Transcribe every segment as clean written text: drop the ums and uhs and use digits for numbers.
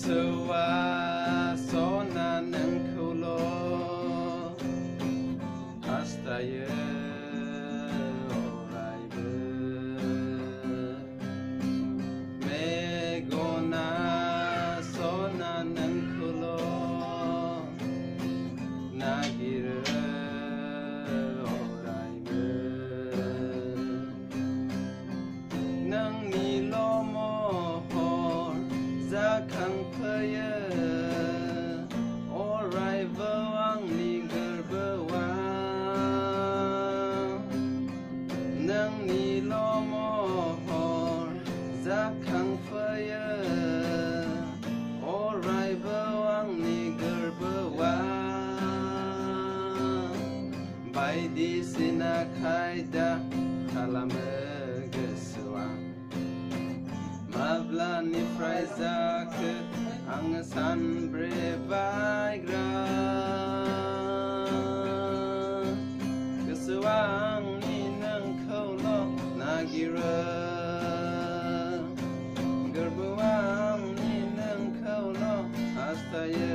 गोसोआ सना नोंखौल' हास्थायो अरायबो मेगना सना नोंखौल' नागिरो अरायबो नोंनिल' महर जाखांफैयो अरायबो आंनि गोरबोआव नोंनिल' महर जाखांफैयो अरायबो आंनि गोरबोआव बायदिसिना खायदा खालामो गोसोआ माब्लानिफ्राय जाखो आङो सानब्रेबायग्रा गोसोआ आंनि नोंखौल' नागिरो गोरबोआ आंनि नोंखौल' हास्थायो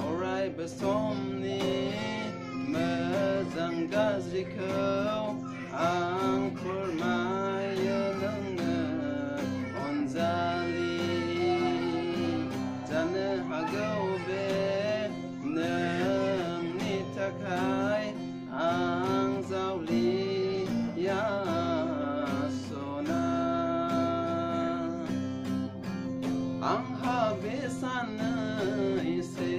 अरायबो समनि मोजां गाज्रिखौ आं फोरमायो नोंनो अनजालि जानो हागौ बे नोंनि थाखाय आं जावलिया सना आंहा बे सानैसे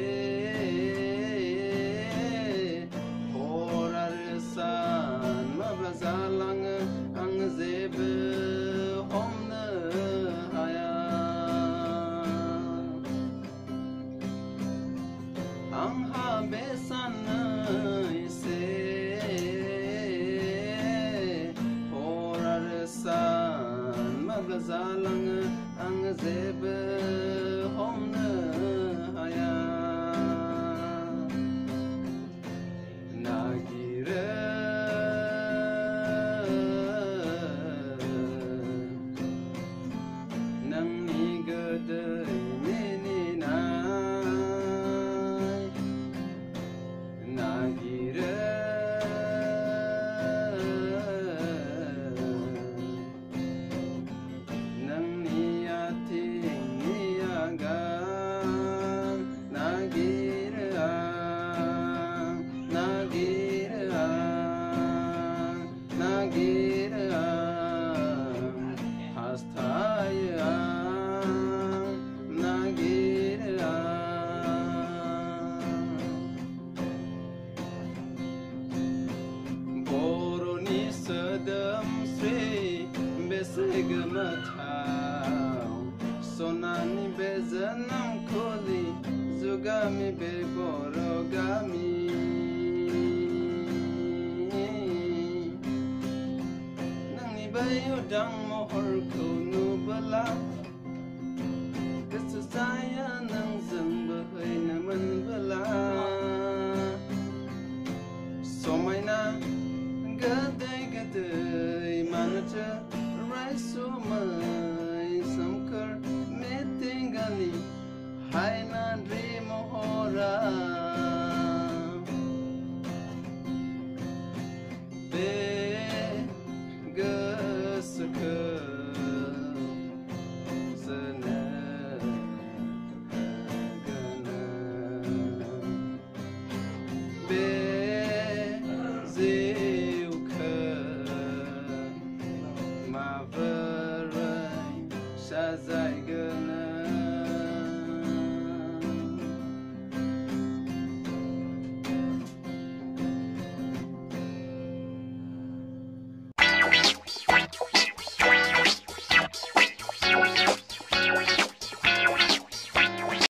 हर आरो सान माब्ला जालाङो आं जेबो हमनो हाया आंहा बे सानैसे हर आरो सान माब्ला जालाङो आं जेबो हमनो हाया नागिरो नोंनि गोदै मिनिनाय नागिरो नोंनि आथिंनि आगान नागिरो आं नागिरो आं नागिरो आं हास्थायो आं नागिरो आं बर'नि सोदोमस्रि बेसे गोमोथाव सनानि बे जोनोम खुलि जुगामि बे बर' गामि नोंनि बै उदां महरखौ नुबोला गोसो जाया नोंजों बोहैनो मोनबोला समायना गोदै गोदै मानोथो रायसुमै सोमखोर मिथिंगानि हायना